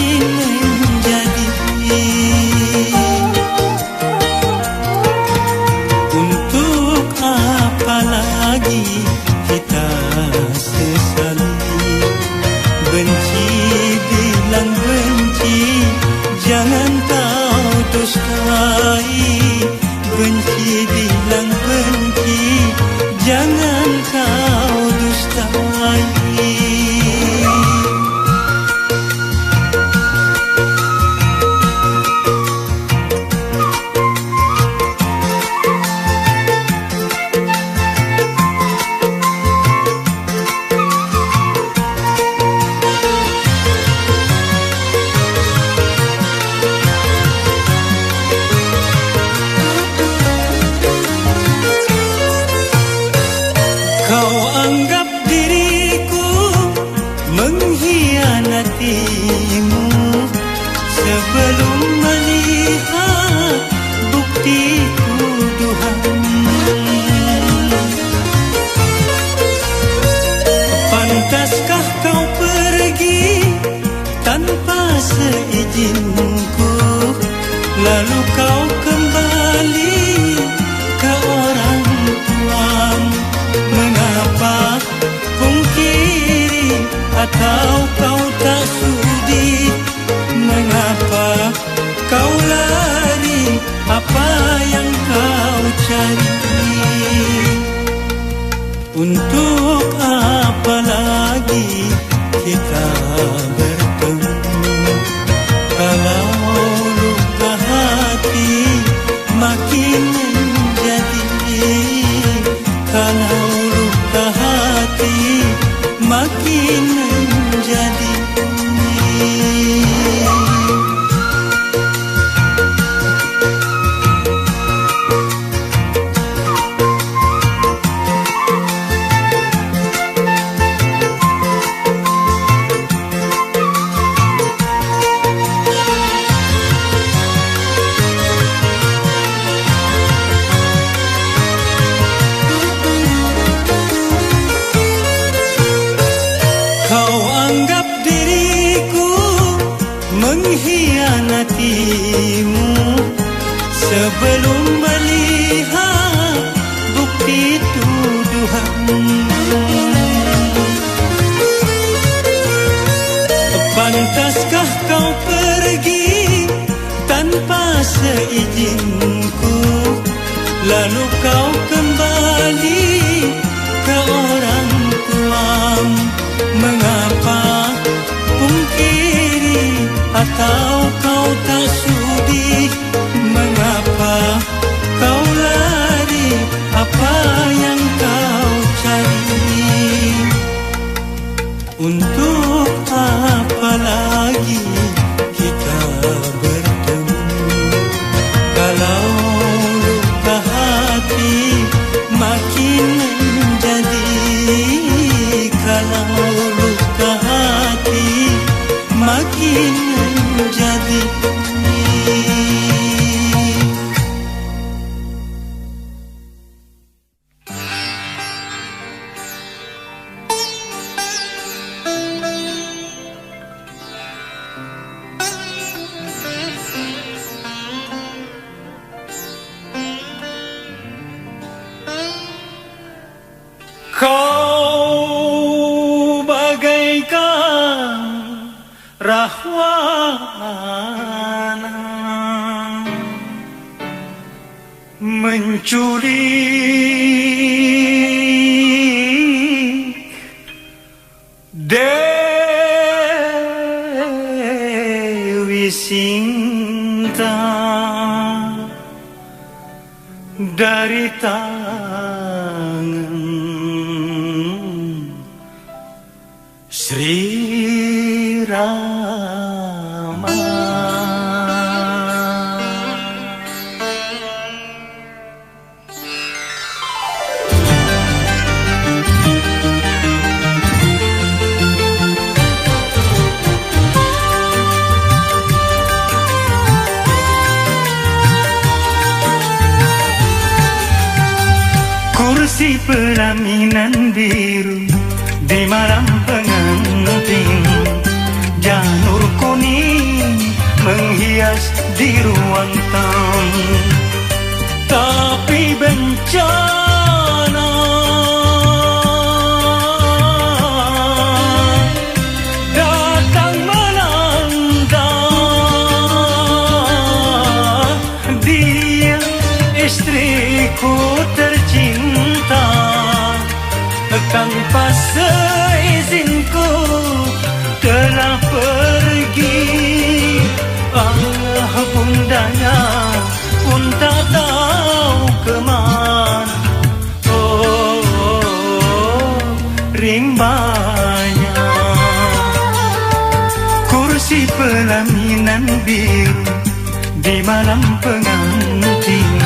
makin menjadi. Untuk apa lagi kita sesali? Benci bilang benci, jangan kau dustai. Benci bilang benci, jangan kau dustai. Kau anggap diriku mengkhianatimu sebelum melihat bukti tuduhan. Pantaskah kau pergi tanpa seizinku, lalu kau kembali ke orang tuamu? Mengapa pungkiri atau kau tak sudi? Mengapa kau lari? Apa yang kau cari? Untuk apa lagi kita bertemu kalau luka hati makin menjadi? Kalau luka hati makin menjadi. Mengkhianatimu sebelum melihat bukti tuduhan. Pantaskah kau pergi tanpa seizinku, lalu kau kembali ke orang tuamu? Mengapa pungkiri atau kau tak sudi? Mengapa kau lari? Apa yang kau cari? Untuk apa lagi kita bertemu kalau luka hati makin menjadi? Kalau luka hati makin menjadi. Kau bagaikan rahwana menculik Dewi Sinta dari tangan Sri Rama. Kursi pelaminan biru di malam pengantin, janur kuning menghias di ruang tamu. Tapi bencana datang melanda. Dia istriku tercinta, tanpa seizinku telah pergi. Bundanya pun tak tahu kemana. Rimbanya kursi pelaminan biru di malam pengantin.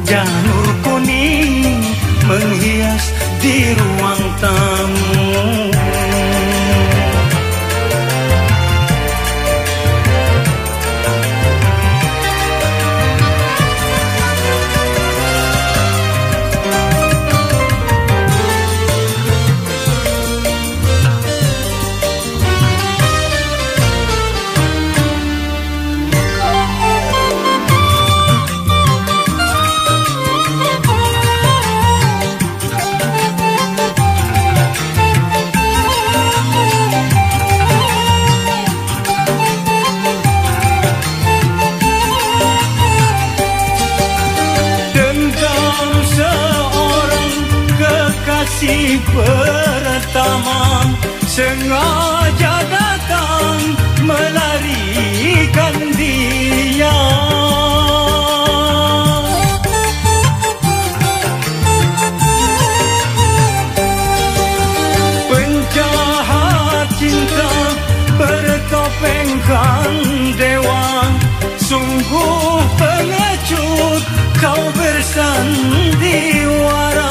Janur kuning menghias di ruang tamu. Si pertama sengaja datang melarikan dia. Penjahat cinta bertopengkan dewa, sungguh pengecut kau bersandiwara.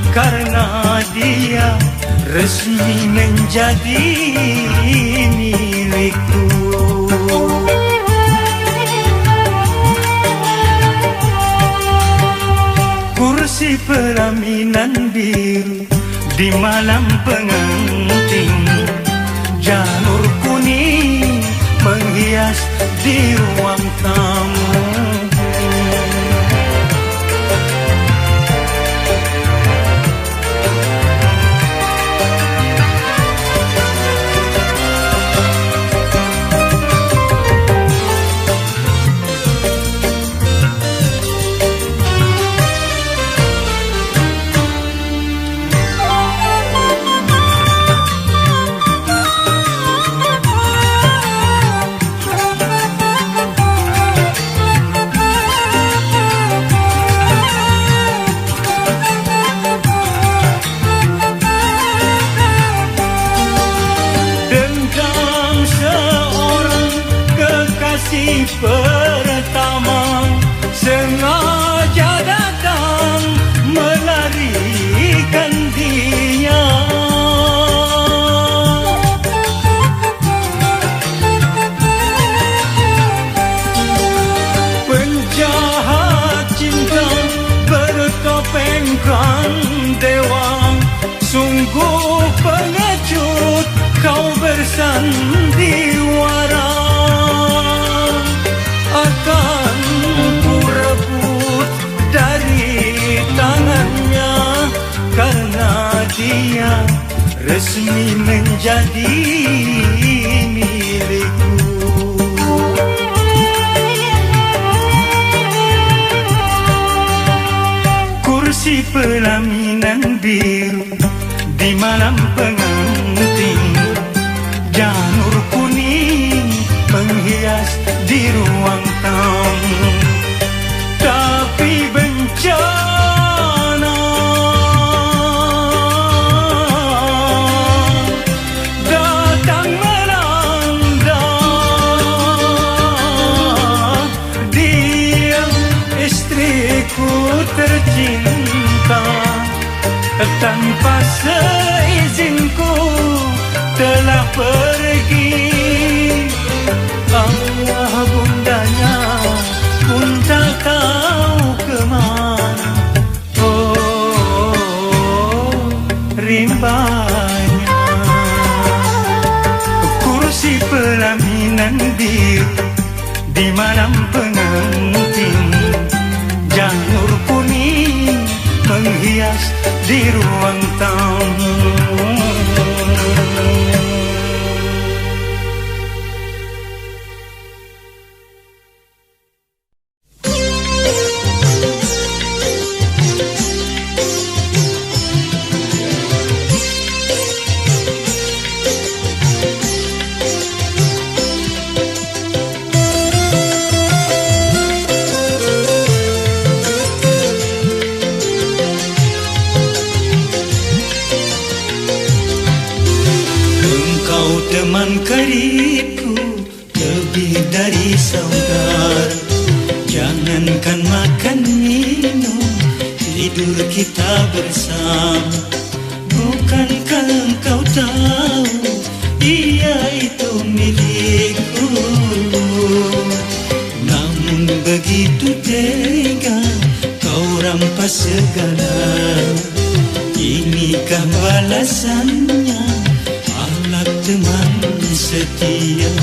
Karena dia resmi menjadi milikku. Kursi pelaminan biru di malam pengantin. Janur kuning menghias di ruang tamu. Si pertama sengaja datang melarikan dia. Penjahat cinta bertopengkan dewa, sungguh pengecut kau bersandiwara. Akan ku rebut dari tangannya, karena dia resmi menjadi milikku. Kursi pelaminan biru di malam pengantin. Janur kuning menghias di ruang tamu. Tapi bencana datang melanda. Dia istriku tercinta, tanpa seizinku telah pergi. Bundanya pun tak tahu kemana. banyak. Kursi pelaminan biru di malam pengantin, janur kuning menghias di ruang tamu. Teman karibku lebih dari saudara, jangankan makan minum, tidur kita bersama. Bukankah engkau tahu dia itu milikku? Namun begitu tega kau rampas segalanya. Inikah balasannya, teman setia?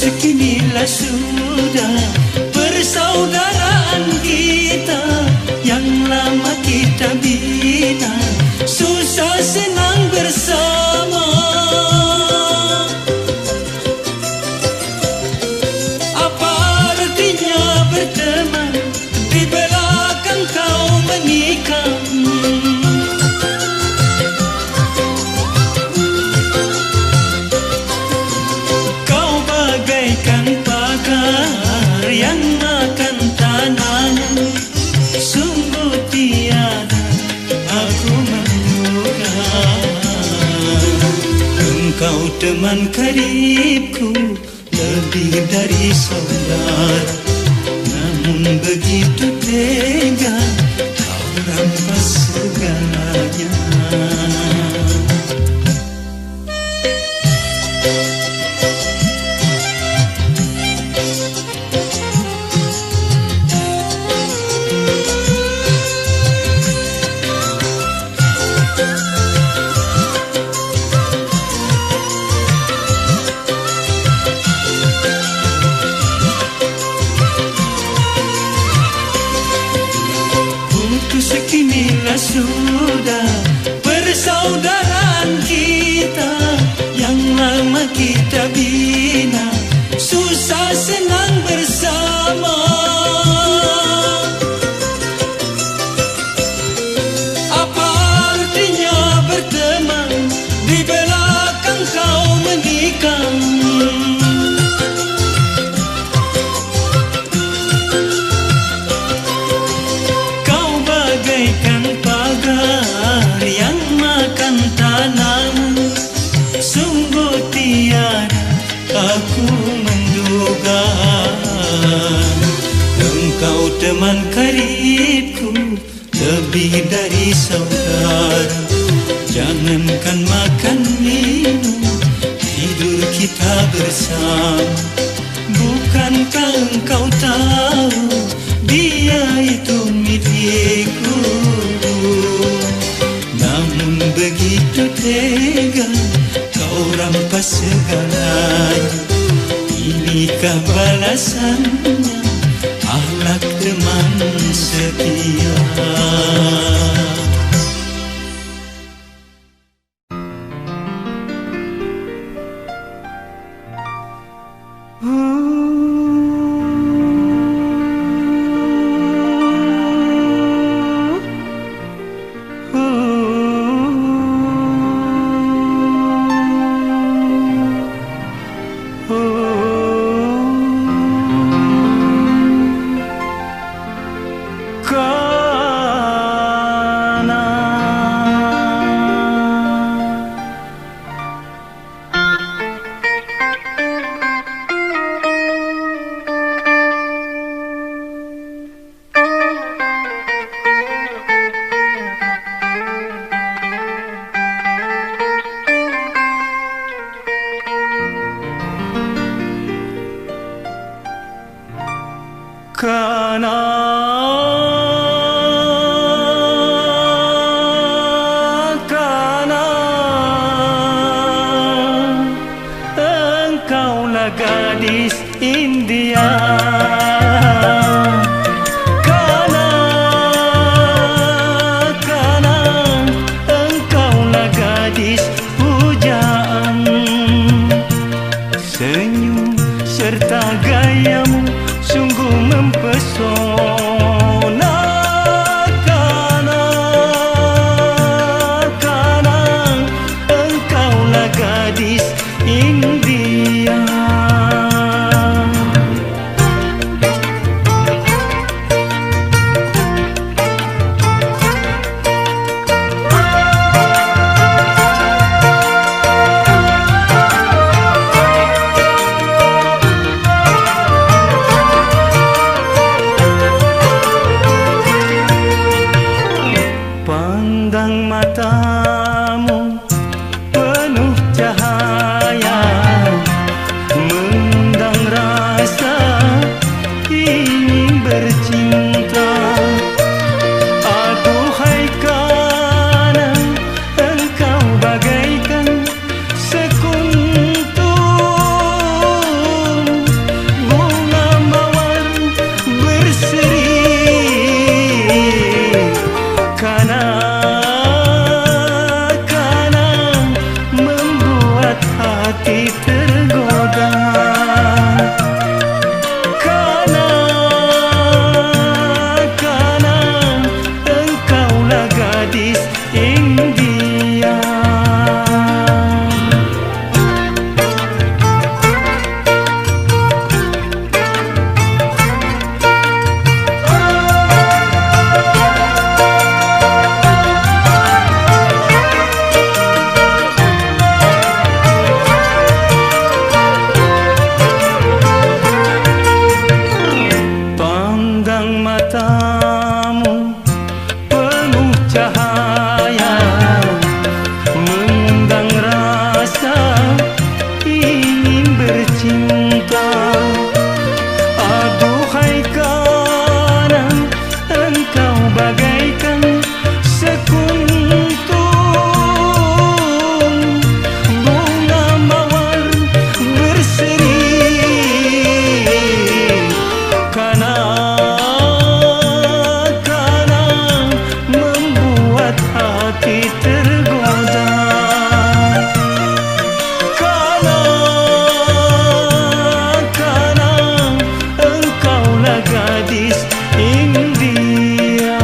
Kinilah sudah persaudaraan kita yang lama kita bina, susah senang bersama. Apa artinya berteman di belakang kau menikah? Yang makan tanah, sungguh tiada aku menduga. Engkau teman karibku lebih dari saudara, namun begitu tega kau rampas segalanya. Kinilah sudah persaudaraan kita yang lama kita bina, susah senang bersama. Apa artinya berteman di belakang kau menikah? Bagaikan pagar yang makan tanah, sungguh tiada aku menduga. Engkau teman karibku lebih dari saudara, jangankan makan minum, tidur kita bersama. Bukankah engkau tahu dia itu milikku? Namun begitu tega kau rampas segalanya. Inikah balasannya, akhlak teman setia? gadis India. Karena engkaulah gadis pujaan. Senyum serta gayamu sungguh mempesona. Karena engkaulah gadis India. Pandang matamu penuh cahaya, mengundang rasa ingin bercinta. Aduhai karena engkau bagaikan sekuntum bunga mawar berseri. Karena membuat hati tergoda. Karena engkaulah gadis India. Pandang matamu penuh cahaya, mengundang rasa ingin bercinta. Aduhai karena engkau bagaikan sekuntum bunga mawar berseri. Karena membuat hati tergoda. Karena engkaulah gadis India.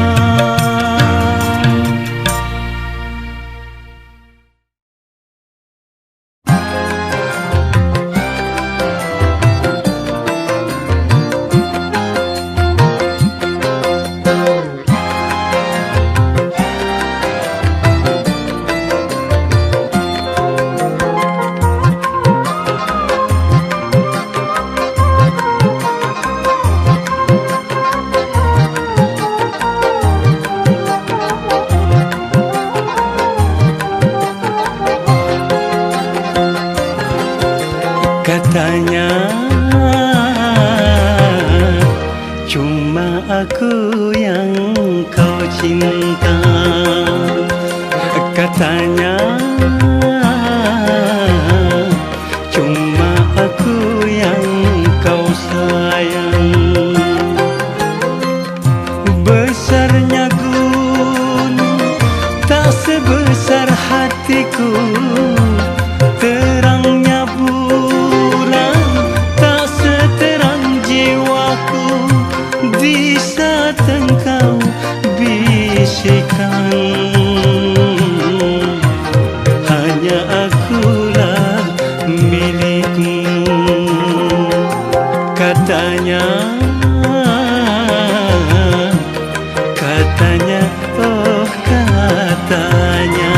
Katanya cuma aku yang kau cinta. Katanya cuma aku yang kau sayang. Besarnya gunung tak sebesar hatiku, terangnya bulan tak seterang jiwaku. Di saat engkau bisikan, hanya akulah milikmu. Katanya, oh katanya.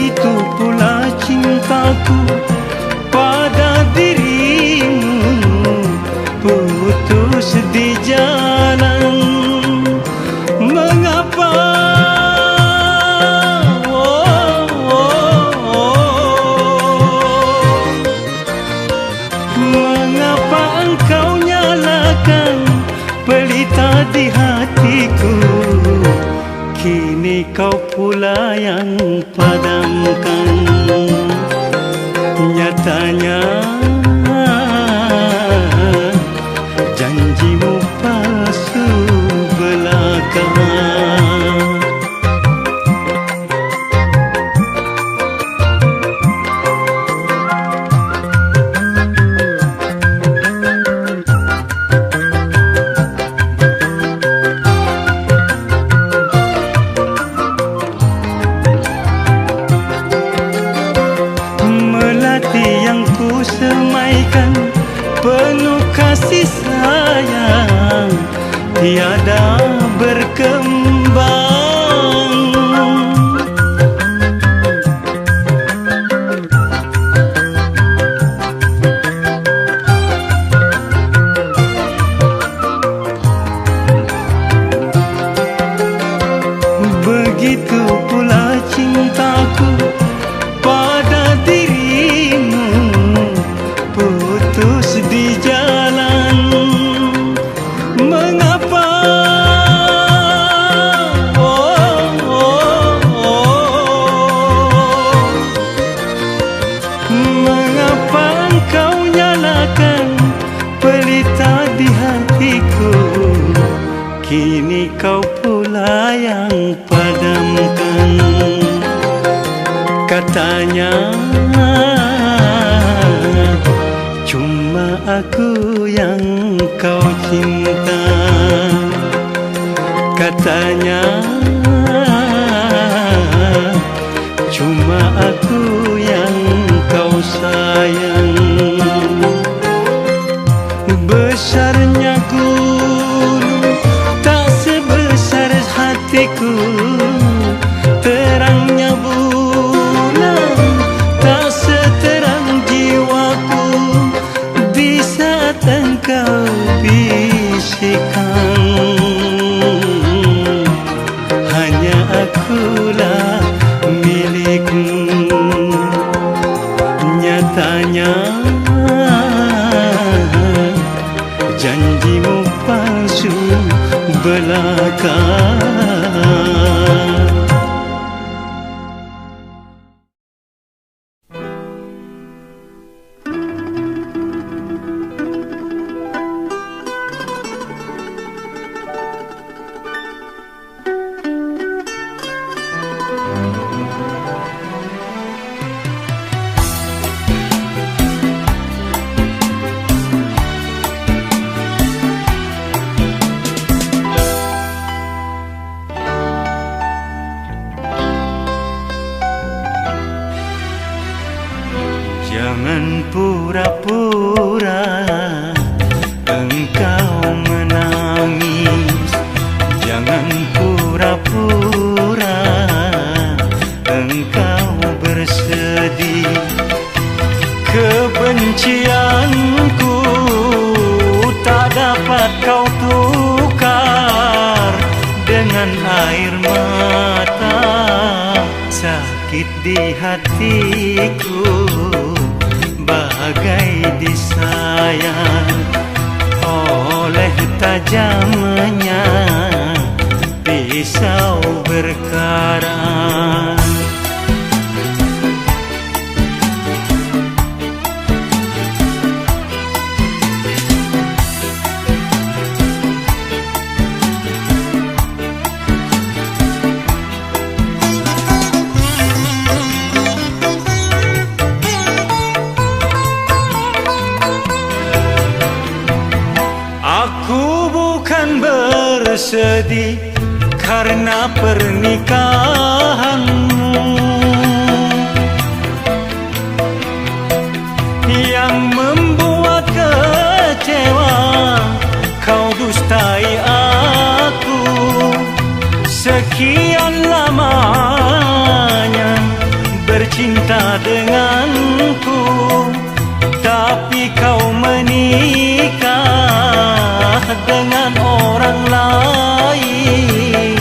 begitu pula cintaku pada dirimu putus di jalan. Mengapa? Mengapa engkau nyalakan pelita di hatiku? Kini kau pula yang padamkan. Nyatanya janjimu palsu belaka. Yang ku semaikan penuh kasih sayang tiada berkembang. Begitu pula cintaku pada dirimu putus di jalan. Mengapa? Mengapa engkau nyalakan pelita di hatiku? Kini kau pula yang padamkan. Katanya cuma aku yang kau cinta. Katanya cuma aku yang kau sayang. Besarnya gunung tak sebesar hatiku, terangnya bulan tak seterang jiwaku. Di saat engkau bisikan hanya akulah milikmu. Nyatanya janjimu palsu belaka. Jangan pura-pura engkau menangis. Jangan pura-pura engkau bersedih. Kebencianku tak dapat kau tukar dengan air mata. Sakit di hatiku bagai disayang oleh tajamnya pisau berkarat. Aku bukan bersedih karena pernikahanmu yang membuat kecewa. Kau dustai aku sekian lamanya bercinta denganku, tapi kau menikah dengan orang lain.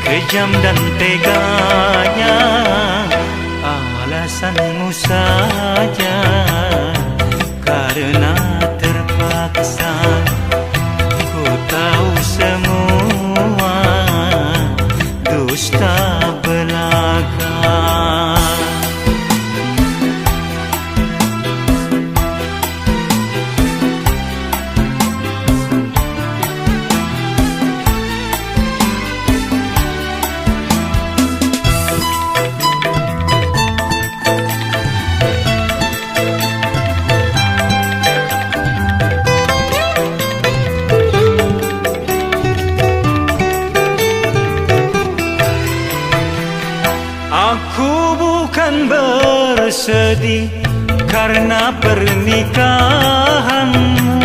Kejam dan teganya alasanmu saja, karena terpaksa. Ku tahu semua dusta belaka. Aku bukan bersedih karena pernikahanmu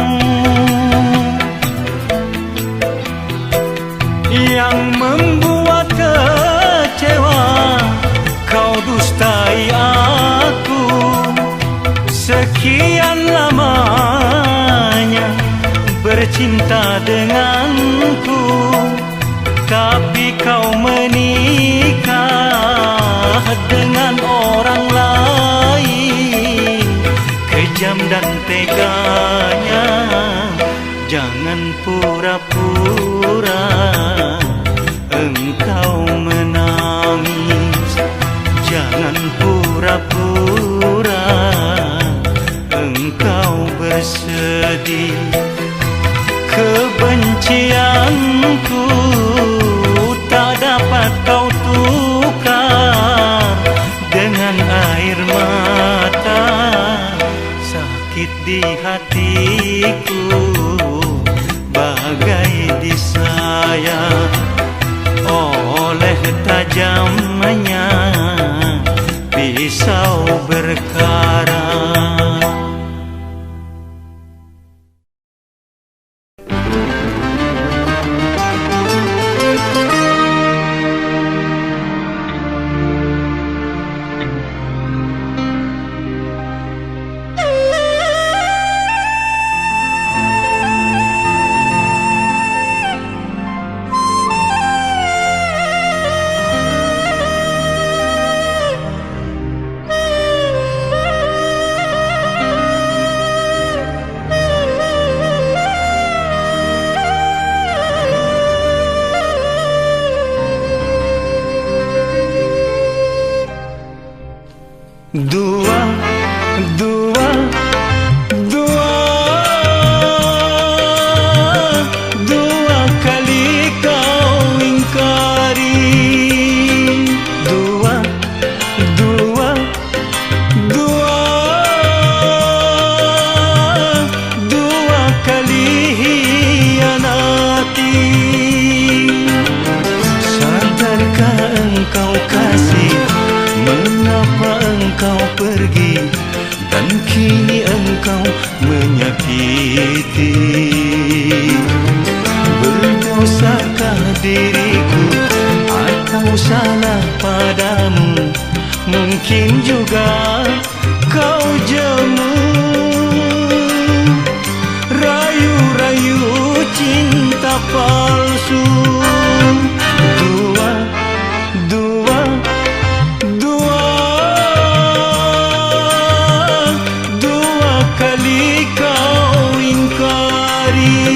yang membuat kecewa. Kau dustai aku sekian lamanya, bercinta denganku, tapi kau menikah dengan orang lain. Kejam dan teganya, jangan pura-pura engkau menangis. Jangan pura-pura engkau bersedih. Kebencianku tak dapat kau tukar dengan air mata. Sakit di hatiku bagai disayat oleh tajamnya pisau berkarat. Dua, dua, dua, dua kali kau ingkari. Dua, dua, dua, dua kali hianati. Sadarkah engkau kasih, mengapa engkau pergi dan kini engkau menyakiti? Berdosakah diriku atau salah padamu? Mungkin juga kau jemu rayu-rayu cinta palsu. Dua, dua, dua, dua kali kau ingkari.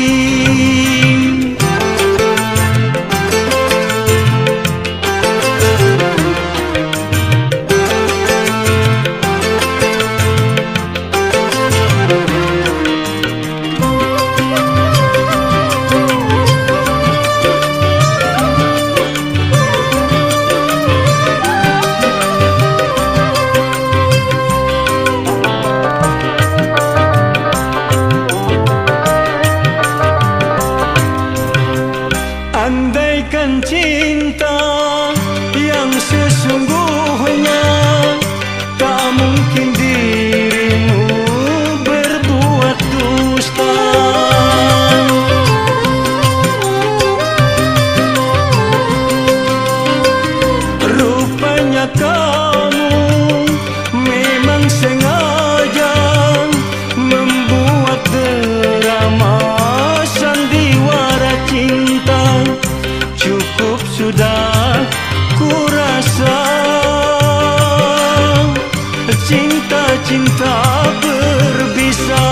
cinta-cinta berbisa.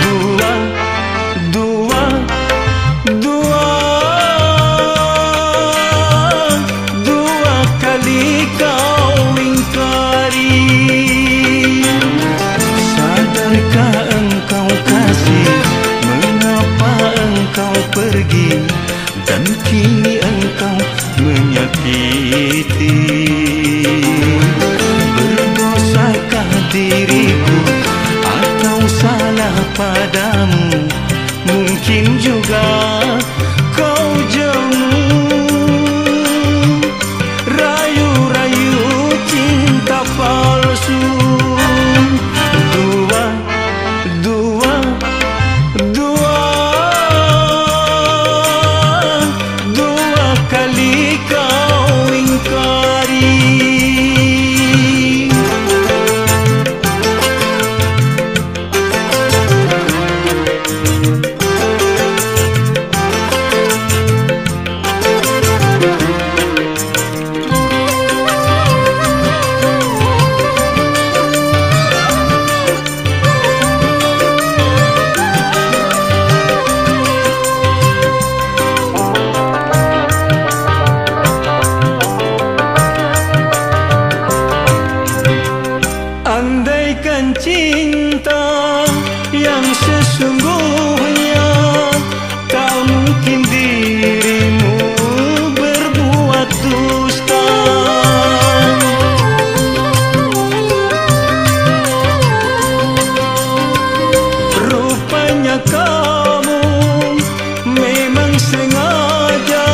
Dua, dua, dua, dua kali kau ingkari. Sadarkah engkau kasih, mengapa engkau pergi, dan kini engkau menyakiti. Berdosakah diriku atau salah padamu? Mungkin juga kau jemu. Rayu-rayu cinta palsu. Dua, dua, dua, dua kali kau ingkari. Andaikan cinta yang sesungguhnya, tak mungkin dirimu berbuat dusta. Rupanya kamu memang sengaja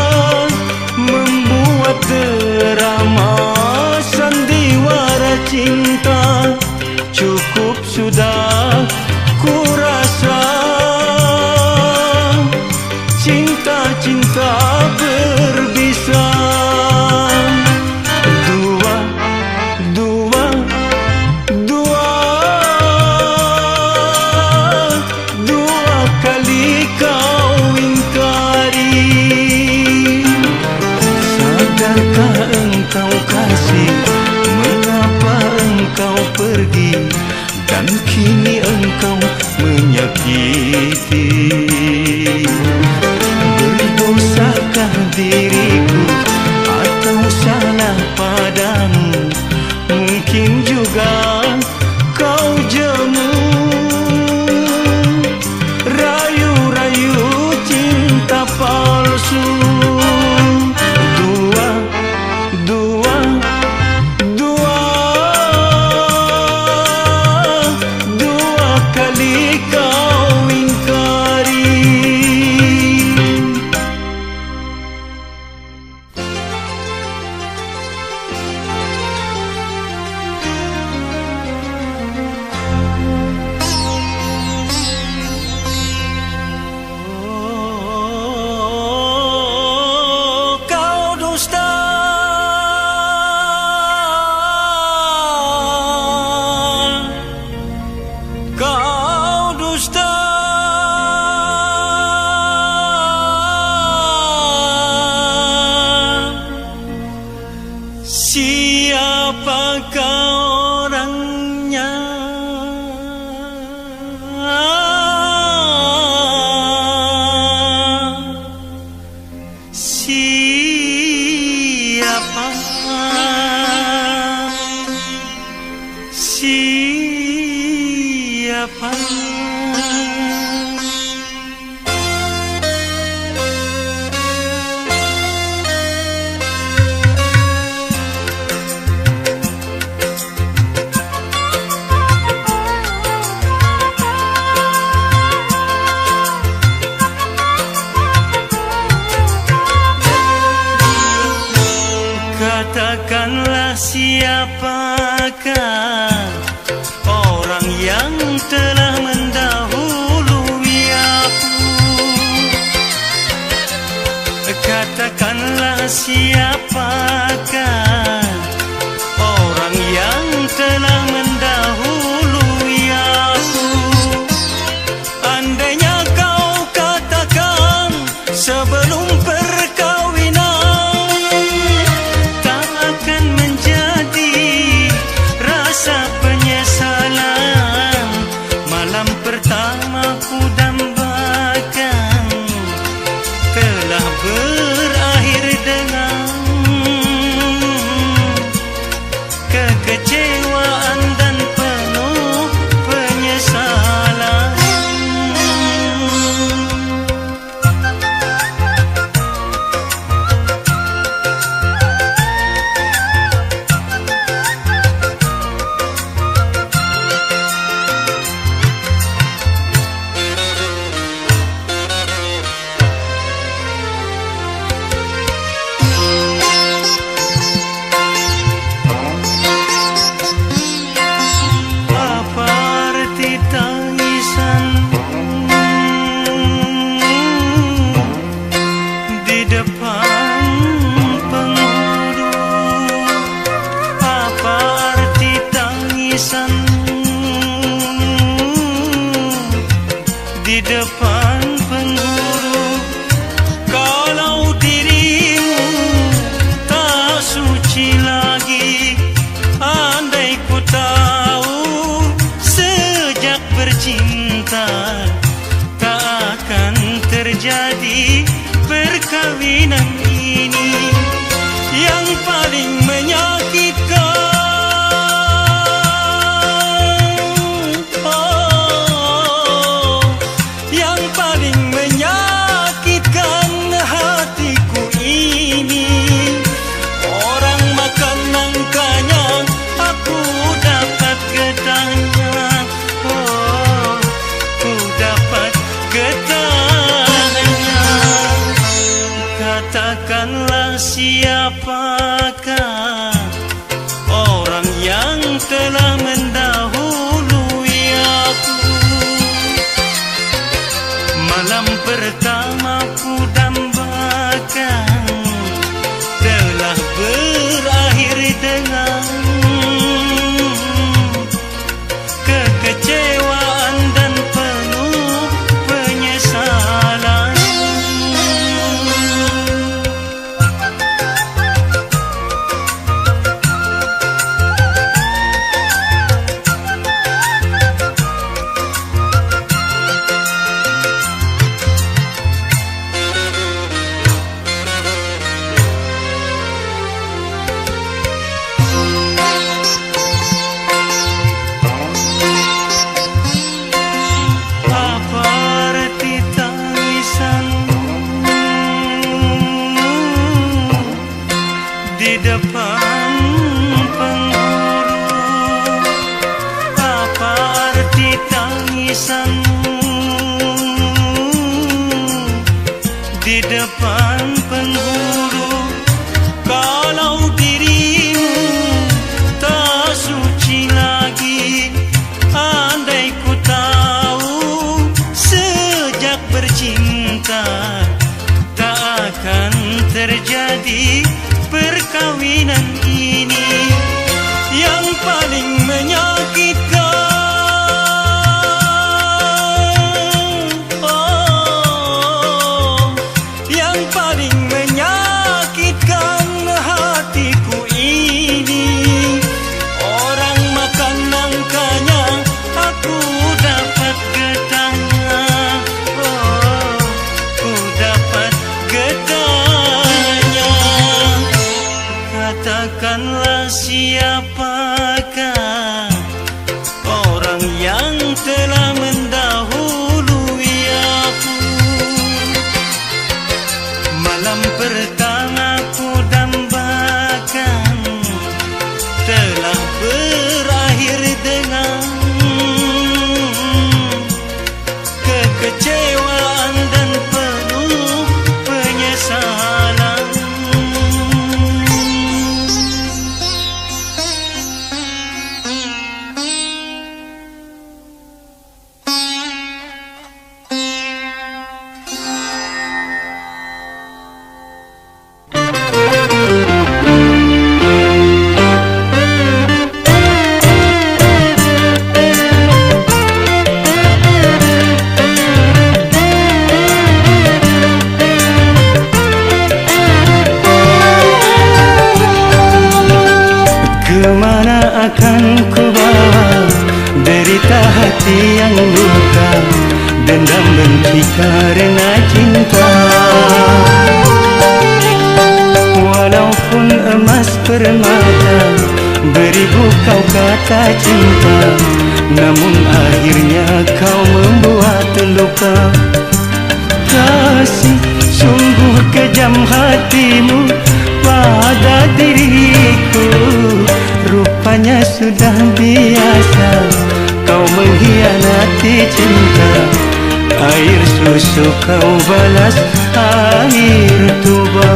membuat drama sandiwara cinta. Cukup sudah kurasa, cinta-cinta berbisa. Dua, dua, dua, dua kali kau ingkari. Sadarkah engkau kasih, mengapa engkau pergi, dan kini engkau menyakiti. Berdosakah diriku atau salah padamu? Mungkin juga kau jemu. Rayu-rayu cinta palsu. Dua, dua, dua, dua kali kau ingkari. Oh, kau dusta. Kau dusta. Siapakah orangnya? Siapa? Siapa? Katakanlah siapakah orang yang telah mendahului aku. Katakanlah siapakah orang yang telah mendahului aku. Andainya kau katakan sebelum perkawinan, tak akan menjadi perkawinan ini yang paling menyakitkan. Oh, yang paling menyakitkan hatiku ini. Orang makan nangkanya, aku dapat getahnya. Oh, ku dapat getahnya. Katakanlah siapakah orang yang telah mendahului aku. Malam pertama ku dambakan telah berakhir dengan kekecewaan dan penuh penyesalan. Di depan penghulu, apa arti tangisanmu? Di depan penghulu, kalau dirimu tak suci lagi. Andai ku tahu sejak bercinta tak akan terjadi perkawinan ini yang paling menyakitkan. Oh, yang paling menyakitkan hatiku ini. Orang makan nangkanya, aku dapat getahnya. Oh, ku dapat getahnya. Katakanlah siapakah orang yang telah mendahului aku. Malam pertama ku dambakan telah berakhir dengan kekecewaan dan penuh penyesalan. Kemana akan ku bawa derita hati yang luka, dendam benci karena cinta. Walaupun emas permata, beribu kau kata cinta, namun akhirnya kau membuat luka. Kasih, sungguh kejam hatimu pada diriku. Rupanya sudah biasa kau mengkhianati cinta. Air susu kau balas air tuba.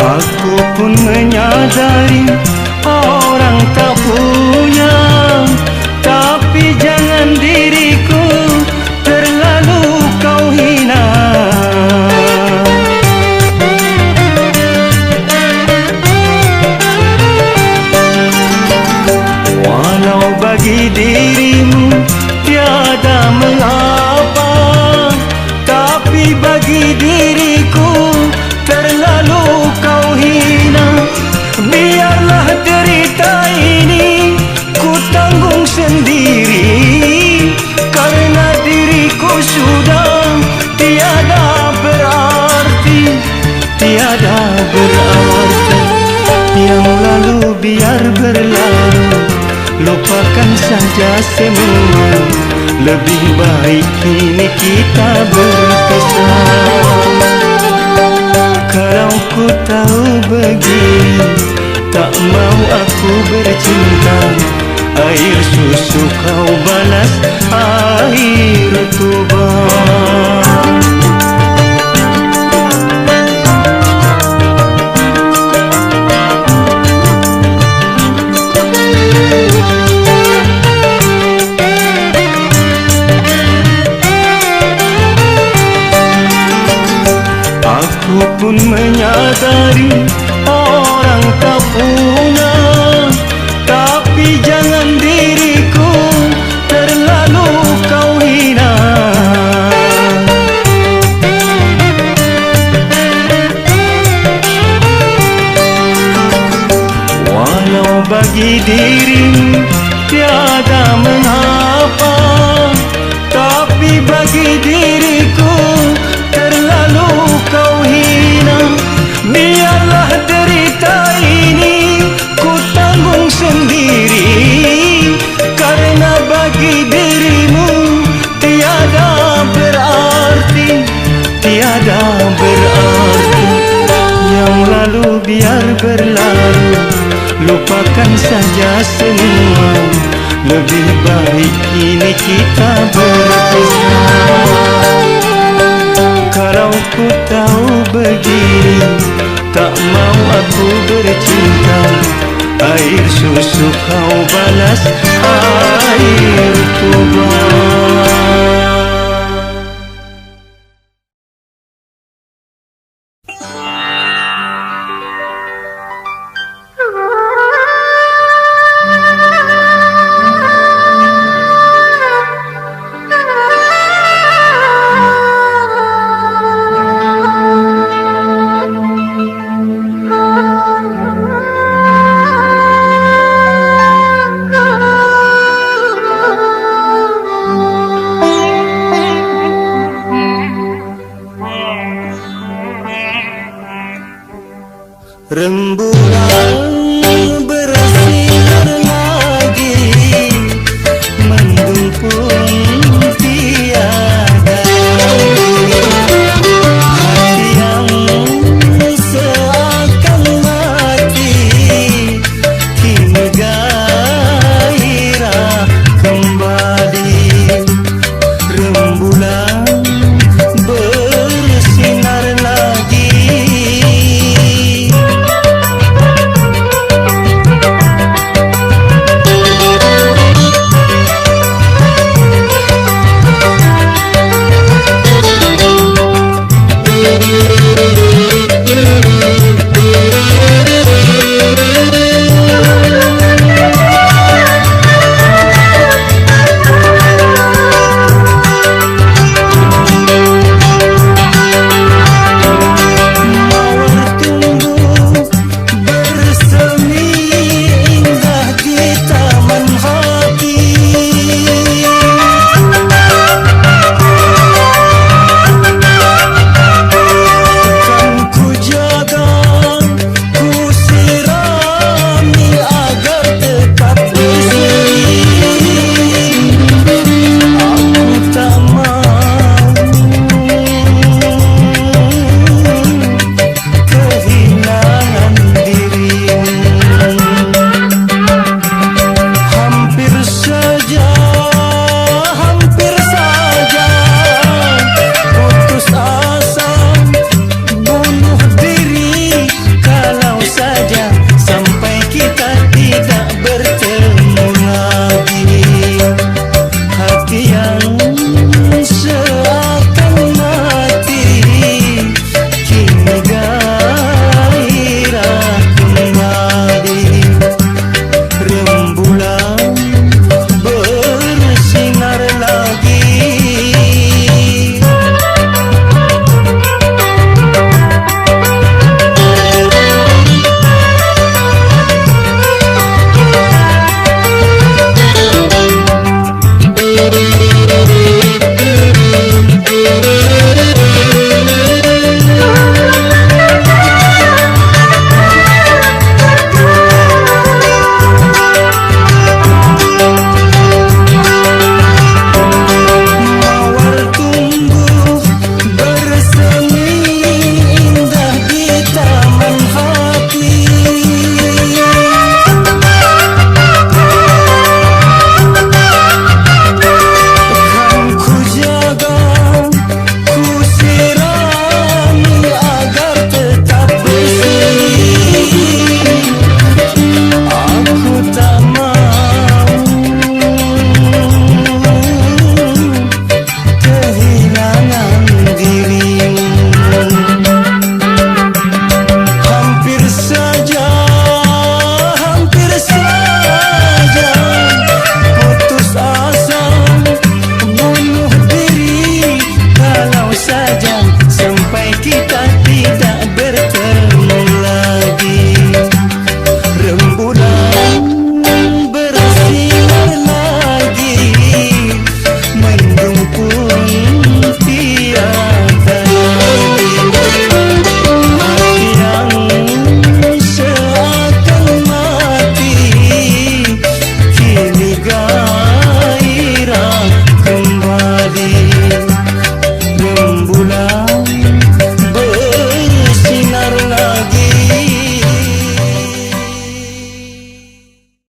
Aku pun menyadari orang tak punya, tapi jangan diriku terlalu kau hina. Walau bagi dirimu tiada mengapa, tapi berlalu, lupakan saja semua. Lebih baik kini kita berpisah. Kalau ku tahu begini, tak mau aku bercinta. Air susu kau balas air tuba. Aku pun menyadari orang tak punya, tapi jangan diriku terlalu kau hina. Walau bagi dirimu tiada mengapa, tapi bagi diriku terlalu kau hina. Biarlah derita ini ku tanggung sendiri, karena bagi dirimu tiada berarti, tiada berarti. Yang lalu biar berlalu, lupakan saja semua. Lebih baik kini kita berpisah. Kalau ku tahu begini, tak mau aku bercinta. Air susu kau balas air tuba. Rembulan